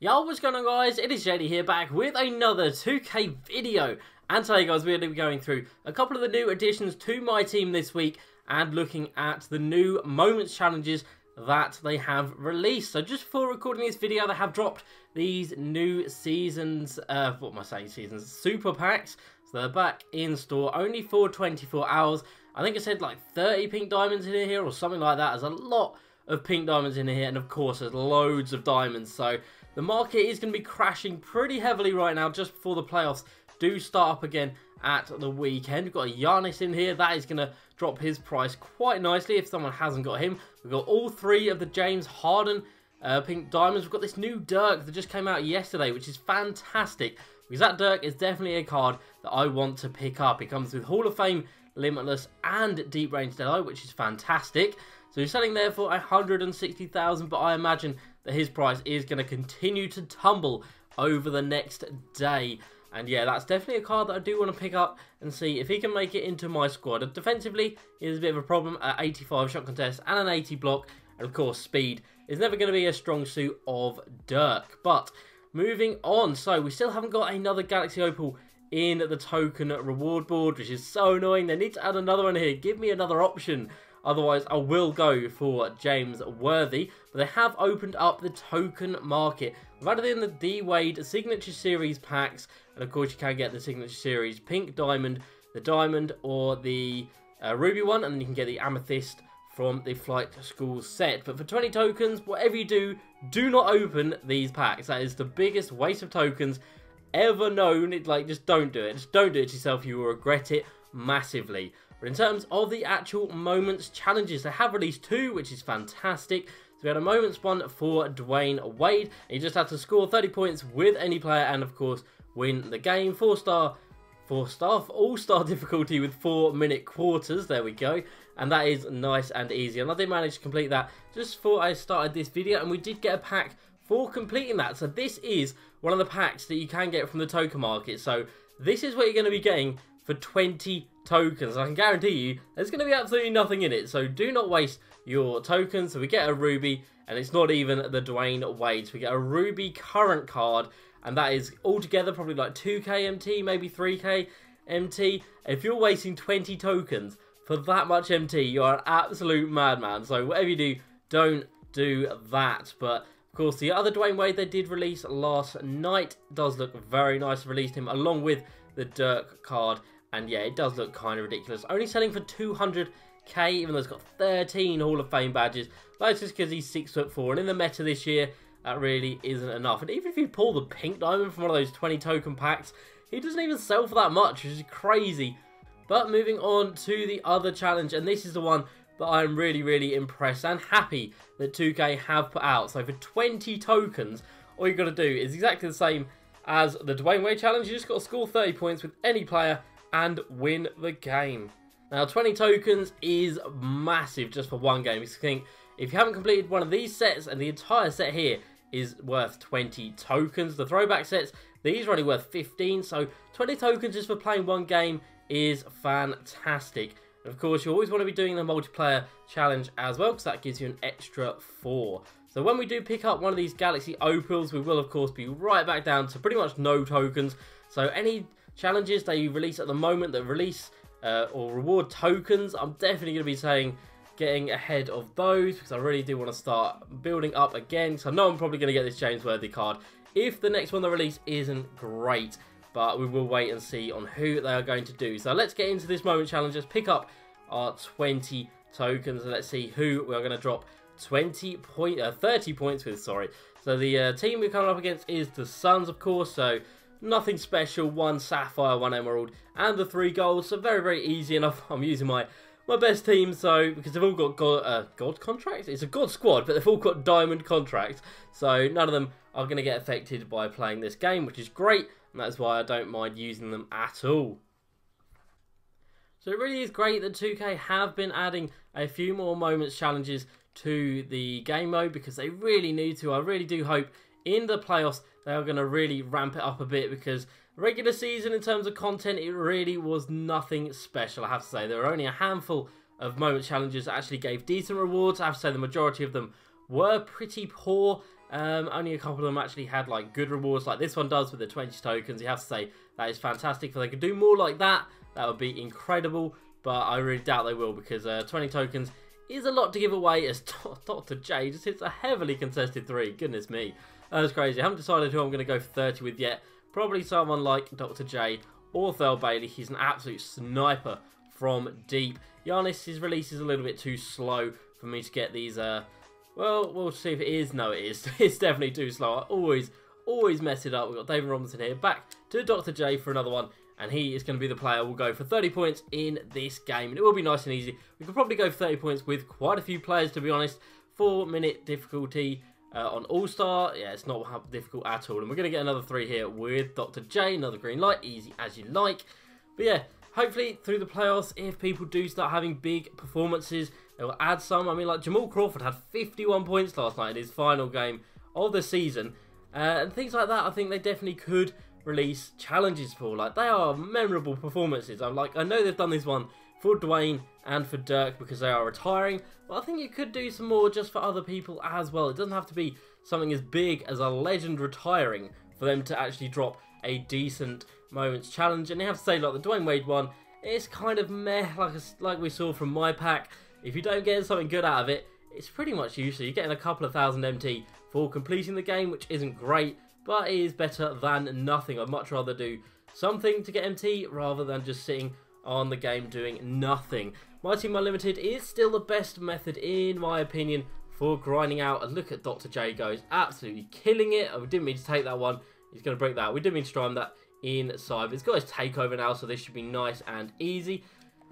Yo, what's going on guys? It is JD here back with another 2K video. And today guys, we're going to be going through a couple of the new additions to my team this week and looking at the new moments challenges that they have released. So just before recording this video, they have dropped these new seasons, super packs. So they're back in store only for 24 hours. I think it said like 30 pink diamonds in here or something like that. There's a lot of pink diamonds in here, and of course there's loads of diamonds. So the market is going to be crashing pretty heavily right now just before the playoffs do start up again at the weekend. We've got a Giannis in here. That is going to drop his price quite nicely if someone hasn't got him. We've got all three of the James Harden pink diamonds. We've got this new Dirk that just came out yesterday, which is fantastic because that Dirk is definitely a card that I want to pick up. It comes with Hall of Fame, Limitless, and Deep Range Deadeye, which is fantastic. So he's selling there for 160,000, but I imagine that his price is going to continue to tumble over the next day. And yeah, that's definitely a card that I do want to pick up and see if he can make it into my squad. Defensively, he is a bit of a problem at 85 shot contest and an 80 block. And of course, speed is never going to be a strong suit of Dirk. But moving on, so we still haven't got another Galaxy Opal in the token reward board, which is so annoying. They need to add another one here. Give me another option. Otherwise, I will go for James Worthy. But they have opened up the token market. We've added in the D-Wade Signature Series packs. And of course, you can get the Signature Series Pink Diamond, the Diamond, or the Ruby one. And then you can get the Amethyst from the Flight School set. But for 20 tokens, whatever you do, do not open these packs. That is the biggest waste of tokens ever known. Just don't do it. Just don't do it to yourself. You will regret it massively. But in terms of the actual moments challenges, they have released two, which is fantastic. So we had a moments one for Dwayne Wade. You just had to score 30 points with any player and of course win the game. 4-star all-star difficulty with 4-minute quarters. There we go. And that is nice and easy. And I did manage to complete that just before I started this video. And we did get a pack for completing that. So this is one of the packs that you can get from the token market. So this is what you're going to be getting for 20 tokens. I can guarantee you there's going to be absolutely nothing in it. So do not waste your tokens. So we get a Ruby, and it's not even the Dwayne Wade. So we get a Ruby current card, and that is altogether probably like 2k MT, maybe 3k MT. If you're wasting 20 tokens for that much MT, you are an absolute madman. So whatever you do, don't do that. But of course, the other Dwayne Wade they did release last night does look very nice. Released him along with the Dirk card. And yeah, it does look kind of ridiculous. Only selling for 200k, even though it's got 13 Hall of Fame badges. That's just because he's 6'4", and in the meta this year, that really isn't enough. And even if you pull the pink diamond from one of those 20 token packs, he doesn't even sell for that much, which is crazy. But moving on to the other challenge, and this is the one that I'm really impressed and happy that 2K have put out. So for 20 tokens, all you've got to do is exactly the same as the Dwayne Wade challenge. You just got to score 30 points with any player and win the game. Now 20 tokens is massive just for one game. You think if you haven't completed one of these sets, and the entire set here is worth 20 tokens. The throwback sets, these are only worth 15, so 20 tokens just for playing one game is fantastic. And of course, you always want to be doing the multiplayer challenge as well, because that gives you an extra 4. So when we do pick up one of these Galaxy Opals, we will of course be right back down to pretty much no tokens. So any challenges they release at the moment that release or reward tokens, I'm definitely going to be saying getting ahead of those, because I really do want to start building up again. So I know I'm probably going to get this James Worthy card if the next one they release isn't great, but we will wait and see on who they are going to do. So let's get into this moment challenge. Let's pick up our 20 tokens and let's see who we're going to drop 30 points with. So the team we're coming up against is the Suns, of course. So nothing special. 1 Sapphire, 1 Emerald, and the 3 golds. So very easy enough. I'm using my best team, so because they've all got God contracts. It's a God squad, but they've all got diamond contracts. So none of them are going to get affected by playing this game, which is great. And that's why I don't mind using them at all. So it really is great that 2K have been adding a few more moments challenges to the game mode, because they really need to. I really do hope in the playoffs they are going to really ramp it up a bit, because regular season in terms of content, it really was nothing special. I have to say there were only a handful of moment challenges that actually gave decent rewards. I have to say the majority of them were pretty poor. Only a couple of them actually had like good rewards like this one does with the 20 tokens. You have to say that is fantastic. If they could do more like that, that would be incredible. But I really doubt they will, because 20 tokens is a lot to give away, as Dr. J just hits a heavily contested 3. Goodness me. That's crazy. I haven't decided who I'm going to go for 30 with yet. Probably someone like Dr. J or Thurl Bailey. He's an absolute sniper from deep. Giannis, his release is a little bit too slow for me to get these. Well, we'll see if it is. No, it is. It's definitely too slow. I always mess it up. We've got David Robinson here. Back to Dr. J for another one. And he is going to be the player we'll go for 30 points in this game. And it will be nice and easy. We could probably go for 30 points with quite a few players, to be honest. 4-minute difficulty on All-Star. Yeah, it's not difficult at all. And we're going to get another 3 here with Dr. J. Another green light. Easy as you like. But yeah, hopefully through the playoffs, if people do start having big performances, they will add some. I mean, like Jamal Crawford had 51 points last night in his final game of the season. And things like that, I think they definitely could release challenges for. Like, they are memorable performances. I know they've done this one for Dwayne and for Dirk because they are retiring, but I think you could do some more just for other people as well. It doesn't have to be something as big as a legend retiring for them to actually drop a decent moments challenge. And you have to say, like the Dwayne Wade one, it's kind of meh, like we saw from my pack. If you don't get something good out of it, it's pretty much useless. You're getting a couple of thousand MT for completing the game, which isn't great, but it is better than nothing. I'd much rather do something to get MT rather than just sitting on the game doing nothing. MYTEAM Unlimited is still the best method, in my opinion, for grinding out. And look at Dr. J goes, absolutely killing it. I didn't mean to take that one. He's going to break that. We didn't mean to try him that inside, but he's got his takeover now, so this should be nice and easy.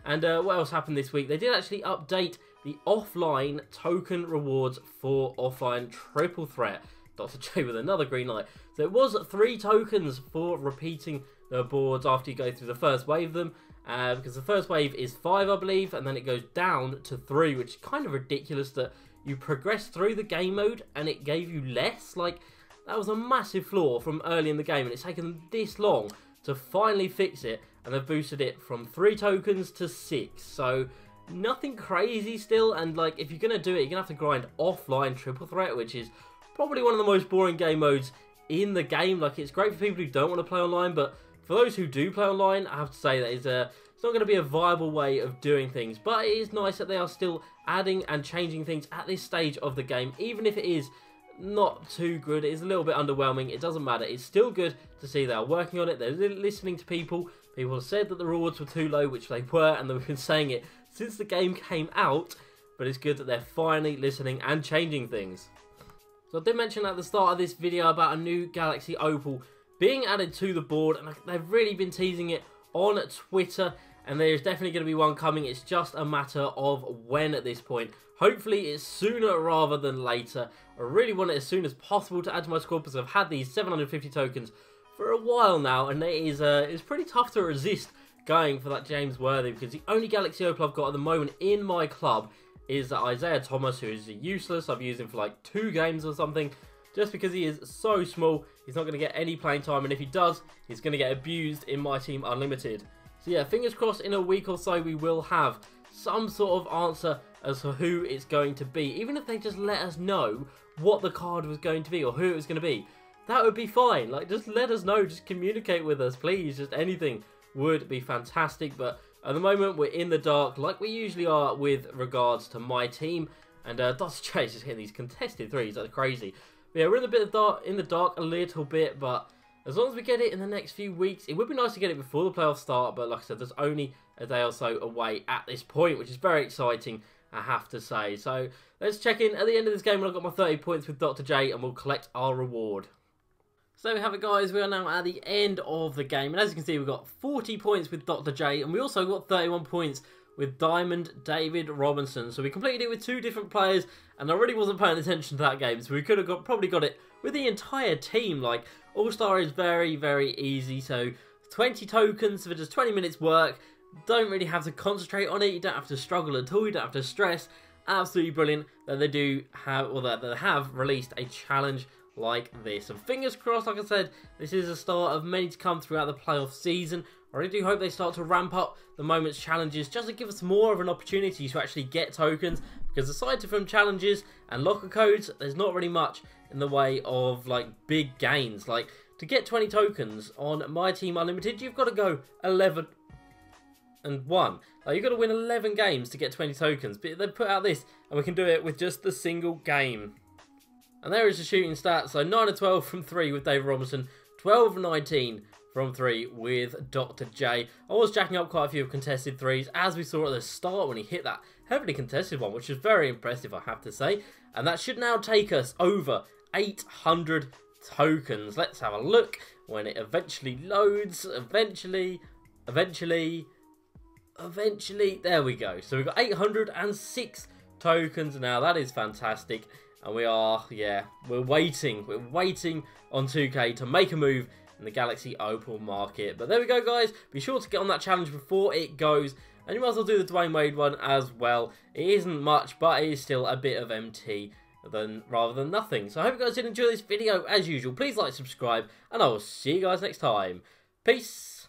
And what else happened this week? They did actually update the offline token rewards for offline triple threat. Dr. J with another green light. So it was 3 tokens for repeating the boards after you go through the first wave of them. Because the first wave is 5, I believe, and then it goes down to 3, which is kind of ridiculous that you progress through the game mode and it gave you less. Like, that was a massive flaw from early in the game, and it's taken them this long to finally fix it, and they've boosted it from 3 tokens to 6. So nothing crazy still, and like, if you're going to do it, you're going to have to grind offline triple threat, which is probably one of the most boring game modes in the game. Like, it's great for people who don't want to play online, but for those who do play online, I have to say that it's not going to be a viable way of doing things. But it is nice that they are still adding and changing things at this stage of the game, even if it is not too good. It is a little bit underwhelming. It doesn't matter. It's still good to see they are working on it. They're listening to people. People have said that the rewards were too low, which they were, and they've been saying it since the game came out. But it's good that they're finally listening and changing things. So I did mention at the start of this video about a new Galaxy Opal being added to the board, and they've really been teasing it on Twitter, and there's definitely going to be one coming. It's just a matter of when at this point. Hopefully it's sooner rather than later. I really want it as soon as possible to add to my squad, because I've had these 750 tokens for a while now, and it's pretty tough to resist going for that James Worthy, because the only Galaxy Opal I've got at the moment in my club is Isaiah Thomas, who is useless. I've used him for like 2 games or something, just because he is so small. He's not going to get any playing time, and if he does, he's going to get abused in MYTEAM Unlimited. So yeah, fingers crossed in a week or so we will have some sort of answer as to who it's going to be. Even if they just let us know what the card was going to be or who it was going to be, that would be fine. Like, just let us know, just communicate with us, please. Just anything would be fantastic. But at the moment, we're in the dark, like we usually are with regards to my team. And Dr. J is just hitting these contested 3s. That's crazy. But yeah, we're in the dark a little bit, but as long as we get it in the next few weeks, it would be nice to get it before the playoffs start. But like I said, there's only a day or so away at this point, which is very exciting, I have to say. So let's check in at the end of this game when I've got my 30 points with Dr. J, and we'll collect our reward. So there we have it, guys. We are now at the end of the game, and as you can see, we've got 40 points with Dr. J, and we also got 31 points with Diamond David Robinson. So we completed it with 2 different players, and I really wasn't paying attention to that game, so we could have probably got it with the entire team. Like, All-Star is very, very easy, so 20 tokens for just 20 minutes work. Don't really have to concentrate on it. You don't have to struggle at all. You don't have to stress. Absolutely brilliant that they do have, or that they have released a challenge like this. And fingers crossed, like I said, this is the start of many to come throughout the playoff season. I really do hope they start to ramp up the moments challenges just to give us more of an opportunity to actually get tokens, Because aside from challenges and locker codes, there's not really much in the way of like big gains. Like to get 20 tokens on MYTEAM Unlimited, you've got to go 11 and 1. Like, you've got to win 11 games to get 20 tokens. But they've put out this, and we can do it with just the single game. And there is the shooting stats. So 9 of 12 from 3 with David Robinson, 12 of 19 from 3 with Dr. J. I was jacking up quite a few contested threes, as we saw at the start when he hit that heavily contested one, which was very impressive, I have to say. And that should now take us over 800 tokens. Let's have a look when it eventually loads. Eventually, there we go. So we've got 806 tokens now. That is fantastic. And we are, yeah, we're waiting on 2K to make a move in the Galaxy Opal market. But there we go, guys. Be sure to get on that challenge before it goes. And you might as well do the Dwayne Wade one as well. It isn't much, but it is still a bit of MT rather than nothing. So I hope you guys did enjoy this video as usual. Please like, subscribe, and I will see you guys next time. Peace.